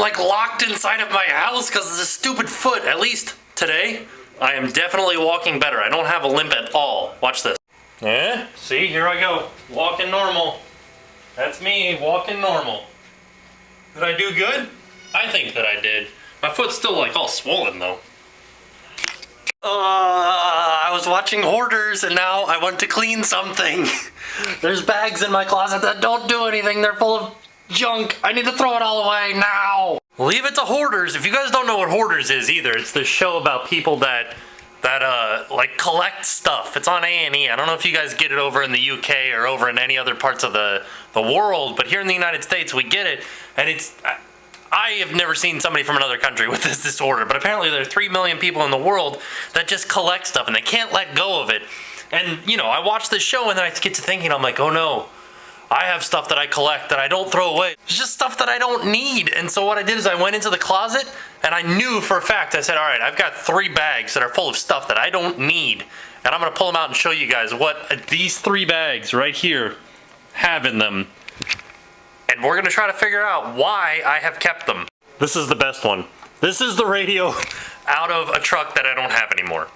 like locked inside of my house because of this stupid foot. At least today, I am definitely walking better. I don't have a limp at all. Watch this. Yeah, see, here I go. Walking normal. That's me, walking normal. Did I do good? I think that I did. My foot's still like all swollen though. I was watching Hoarders and now I want to clean something. There's bags in my closet that don't do anything. They're full of junk. I need to throw it all away now. Leave it to Hoarders. If you guys don't know what Hoarders is either, it's this show about people that like collect stuff. It's on A&E. I don't know if you guys get it over in the UK or over in any other parts of the world, but here in the United States we get it, and I have never seen somebody from another country with this disorder, but apparently there are 3 million people in the world that just collect stuff and they can't let go of it. And you know, I watch this show and then I get to thinking, I'm like, oh no, I have stuff that I collect that I don't throw away. It's just stuff that I don't need. And so what I did is I went into the closet and I knew for a fact, I said, all right, I've got 3 bags that are full of stuff that I don't need. And I'm gonna pull them out and show you guys what these 3 bags right here have in them. And we're gonna try to figure out why I have kept them. This is the best one. This is the radio out of a truck that I don't have anymore.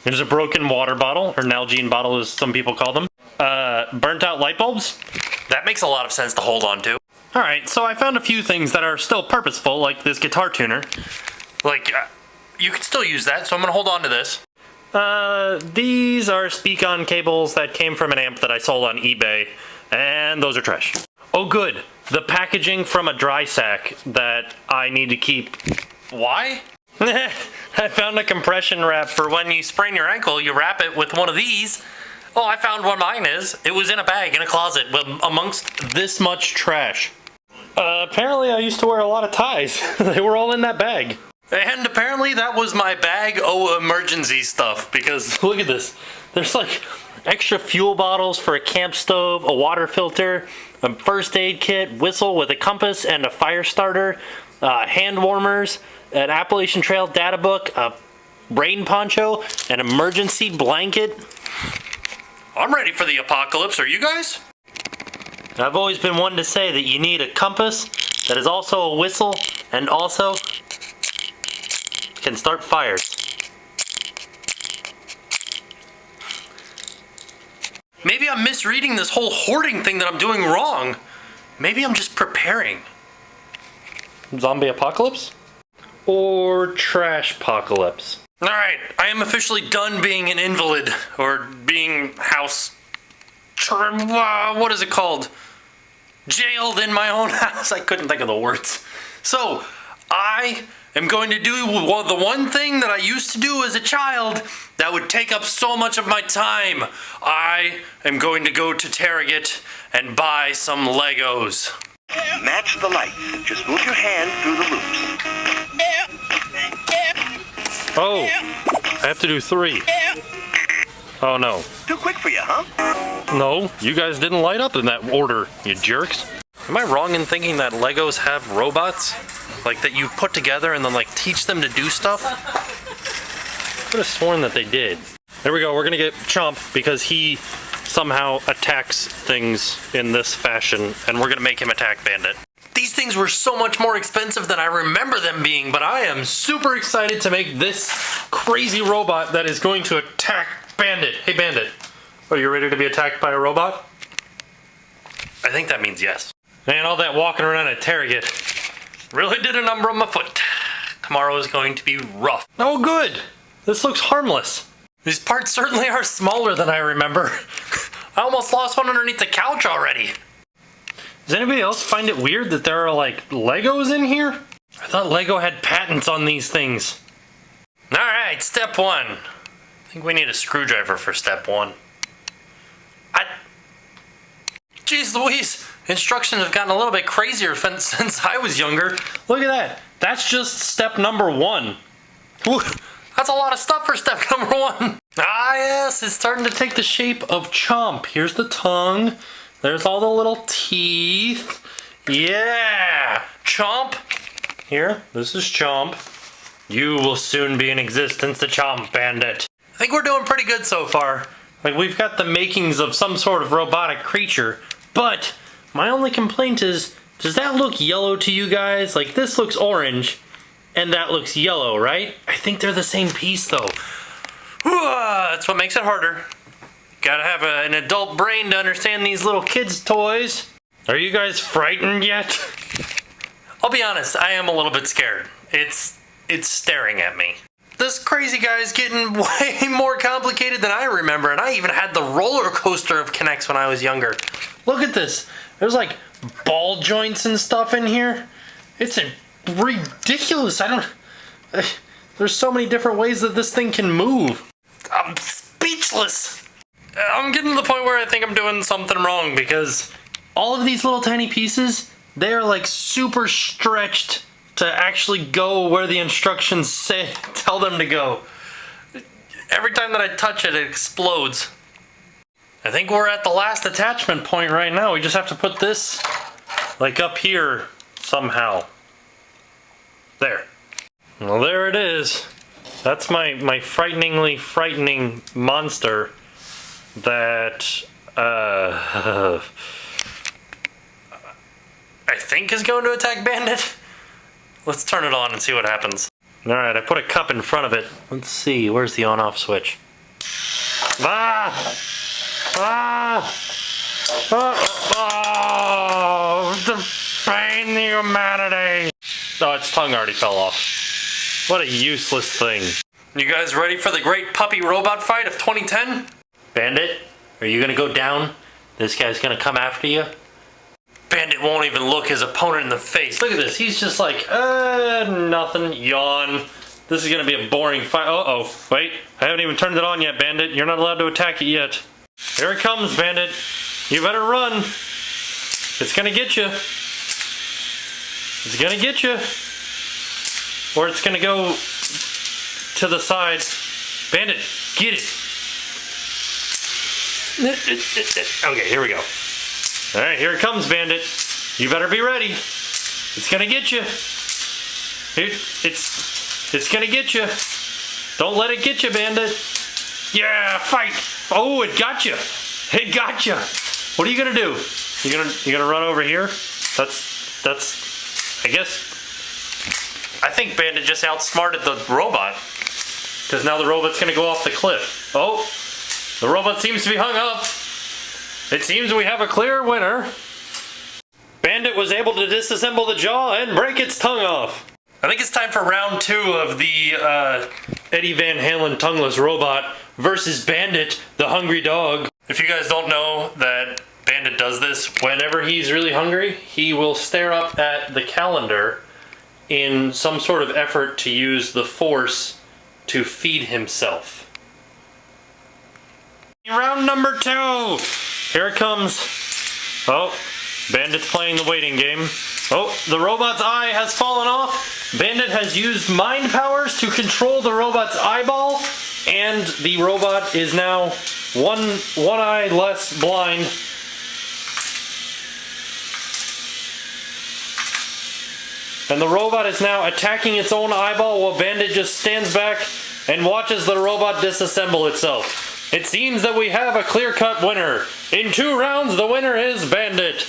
There's a broken water bottle, or Nalgene bottle as some people call them. Burnt out light bulbs. That makes a lot of sense to hold on to. Alright, so I found a few things that are still purposeful, like this guitar tuner. Like, you can still use that, so I'm gonna hold on to this. These are speak-on cables that came from an amp that I sold on eBay, and those are trash. Oh good, the packaging from a dry sack that I need to keep. Why? I found a compression wrap for when you sprain your ankle, you wrap it with one of these. Oh, I found what mine is. It was in a bag in a closet amongst this much trash. Apparently I used to wear a lot of ties. They were all in that bag. And apparently that was my bag emergency stuff, because look at this. There's like extra fuel bottles for a camp stove, a water filter, a first aid kit, whistle with a compass and a fire starter, hand warmers, an Appalachian Trail data book, a rain poncho, an emergency blanket. I'm ready for the apocalypse, are you guys? I've always been one to say that you need a compass that is also a whistle and also can start fires. Maybe I'm misreading this whole hoarding thing that I'm doing wrong. Maybe I'm just preparing. Zombie apocalypse? Or trash apocalypse? Alright, I am officially done being an invalid, or being what is it called? Jailed in my own house. I couldn't think of the words. So, I am going to do the one thing that I used to do as a child that would take up so much of my time. I am going to go to Target and buy some Legos. Match the lights. Just move your hand through the loops. Oh, I have to do 3. Oh no. Too quick for you, huh? No, you guys didn't light up in that order, you jerks. Am I wrong in thinking that Legos have robots? Like that you put together and then like teach them to do stuff? I could have sworn that they did. There we go, we're gonna get Chomp because he somehow attacks things in this fashion, and we're gonna make him attack Bandit. These things were so much more expensive than I remember them being, but I am super excited to make this crazy robot that is going to attack Bandit. Hey Bandit, are you ready to be attacked by a robot? I think that means yes. Man, all that walking around at Target really did a number on my foot. Tomorrow is going to be rough. Oh good, this looks harmless. These parts certainly are smaller than I remember. I almost lost one underneath the couch already. Does anybody else find it weird that there are like Legos in here? I thought Lego had patents on these things. Alright, step 1. I think we need a screwdriver for step 1. Jeez Louise, instructions have gotten a little bit crazier since I was younger. Look at that. That's just step number 1. Whew, that's a lot of stuff for step number 1. Ah yes, it's starting to take the shape of Chomp. Here's the tongue. There's all the little teeth. Yeah! Chomp! Here, this is Chomp. You will soon be in existence, the Chomp Bandit. I think we're doing pretty good so far. Like, we've got the makings of some sort of robotic creature, but my only complaint is, Does that look yellow to you guys? Like this looks orange and that looks yellow, right? I think they're the same piece though. That's what makes it harder. Gotta have an adult brain to understand these little kids' toys. Are you guys frightened yet? I'll be honest, I am a little bit scared. It's staring at me. This crazy guy is getting way more complicated than I remember, and I even had the roller coaster of Kinects when I was younger. Look at this. There's like ball joints and stuff in here. It's ridiculous. There's so many different ways that this thing can move. I'm speechless. I'm getting to the point where I think I'm doing something wrong because all of these little tiny pieces, they are like super stretched to actually go where the instructions tell them to go. Every time that I touch it, it explodes. I think we're at the last attachment point right now. We just have to put this like up here somehow. There. Well, there it is. That's my frighteningly frightening monster that I think is going to attack Bandit. Let's turn it on and see what happens. Alright, I put a cup in front of it. Let's see, where's the on-off switch? Ah! Ah! Oh! Defame the humanity! Oh, its tongue already fell off. What a useless thing. You guys ready for the great puppy robot fight of 2010? Bandit, are you gonna go down? This guy's gonna come after you? Bandit won't even look his opponent in the face. Look at this, he's just like, nothing, yawn. This is gonna be a boring fight. Uh-oh, wait, I haven't even turned it on yet, Bandit. You're not allowed to attack it yet. Here it comes, Bandit. You better run. It's gonna get you. It's gonna get you. Or it's gonna go to the side. Bandit, get it. Okay, here we go. Alright, here it comes, Bandit. You better be ready. It's gonna get you. It's gonna get you. Don't let it get you, Bandit. Yeah, fight. Oh, it got you. It got you. What are you gonna do? You gonna run over here? That's I guess. I think Bandit just outsmarted the robot. Because now the robot's gonna go off the cliff. Oh, the robot seems to be hung up. It seems we have a clear winner. Bandit was able to disassemble the jaw and break its tongue off. I think it's time for round 2 of the Eddie Van Halen tongueless robot versus Bandit, the hungry dog. If you guys don't know that Bandit does this, whenever he's really hungry, he will stare up at the calendar in some sort of effort to use the force to feed himself. Round number 2! Here it comes. Oh, Bandit's playing the waiting game. Oh, the robot's eye has fallen off. Bandit has used mind powers to control the robot's eyeball, and the robot is now one eye less blind. And the robot is now attacking its own eyeball while Bandit just stands back and watches the robot disassemble itself. It seems that we have a clear-cut winner. In 2 rounds, the winner is Bandit.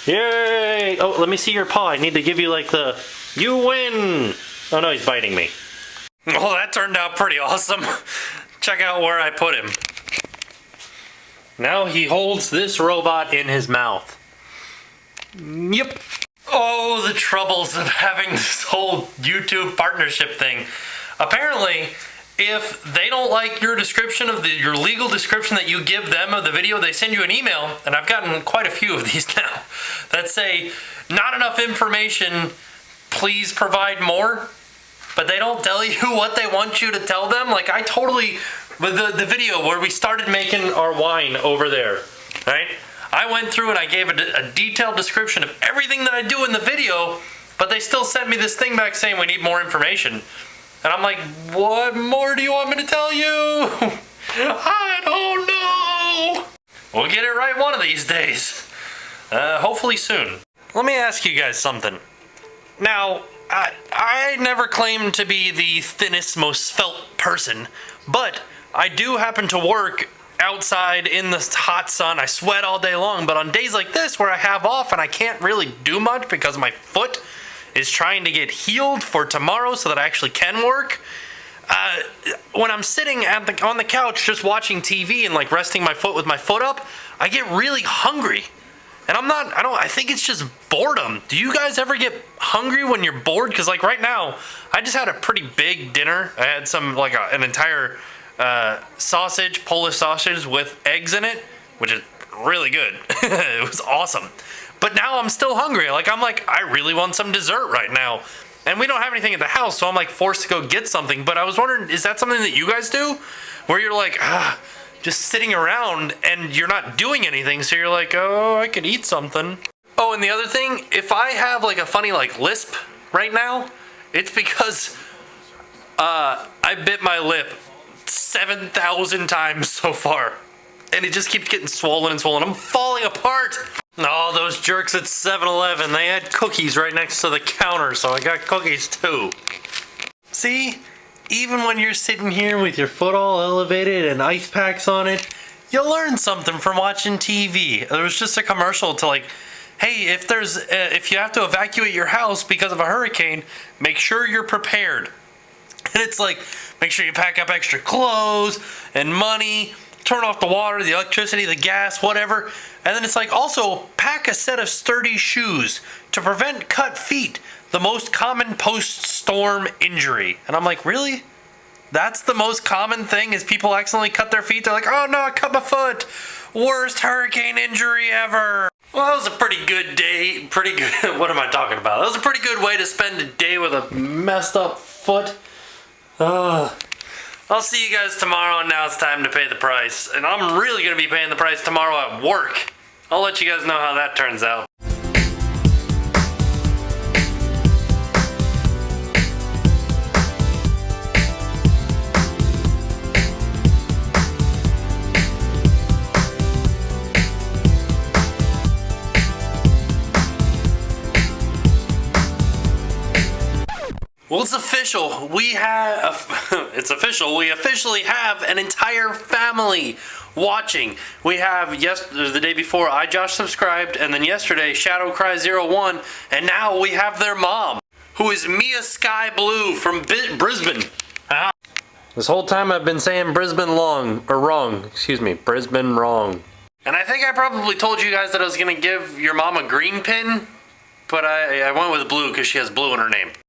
Yay! Oh, let me see your paw. I need to give you like the, you win! Oh no, he's biting me. Well, that turned out pretty awesome. Check out where I put him. Now he holds this robot in his mouth. Yep. Oh, the troubles of having this whole YouTube partnership thing. Apparently, if they don't like your description of your legal description that you give them of the video, they send you an email, and I've gotten quite a few of these now, that say, not enough information, please provide more, but they don't tell you what they want you to tell them. Like I totally, with the video where we started making our wine over there, right? I went through and I gave a detailed description of everything that I do in the video, but they still sent me this thing back saying we need more information. And I'm like, what more do you want me to tell you? I don't know. We'll get it right one of these days. Hopefully soon. Let me ask you guys something. Now, I never claim to be the thinnest, most svelte person, but I do happen to work outside in the hot sun. I sweat all day long. But on days like this where I have off and I can't really do much because my foot is trying to get healed for tomorrow so that I actually can work, when I'm sitting on the couch just watching TV and like resting my foot with my foot up, I get really hungry. And I think it's just boredom. Do you guys ever get hungry when you're bored? Because like right now, I just had a pretty big dinner. I had some like an entire sausage, Polish sausage with eggs in it, which is really good. It was awesome. But now I'm still hungry. I'm like, I really want some dessert right now. And we don't have anything at the house, so I'm like forced to go get something. But I was wondering, is that something that you guys do? Where you're like, just sitting around and you're not doing anything, so you're like, oh, I could eat something. Oh, and the other thing, if I have like a funny like lisp right now, it's because I bit my lip 7,000 times so far. And it just keeps getting swollen and swollen. I'm falling apart. Oh, those jerks at 7-Eleven, they had cookies right next to the counter, so I got cookies too. See? Even when you're sitting here with your foot all elevated and ice packs on it, you'll learn something from watching TV. There was just a commercial to like, hey, if you have to evacuate your house because of a hurricane, make sure you're prepared. And it's like, make sure you pack up extra clothes and money, turn off the water, the electricity, the gas, whatever. And then it's like, also pack a set of sturdy shoes to prevent cut feet, the most common post-storm injury. And I'm like, really? That's the most common thing, is people accidentally cut their feet? They're like, oh no, I cut my foot. Worst hurricane injury ever. Well, that was a pretty good day. Pretty good. What am I talking about? That was a pretty good way to spend a day with a messed up foot. I'll see you guys tomorrow, and now it's time to pay the price. And I'm really going to be paying the price tomorrow at work. I'll let you guys know how that turns out. Well, it's official. It's official. We officially have an entire family watching. We have the day before I Josh subscribed, and then yesterday ShadowCry01, and now we have their mom, who is Mia Sky Blue from Brisbane. This whole time I've been saying Brisbane wrong. Excuse me, Brisbane wrong. And I think I probably told you guys that I was gonna give your mom a green pin, but I went with blue because she has blue in her name.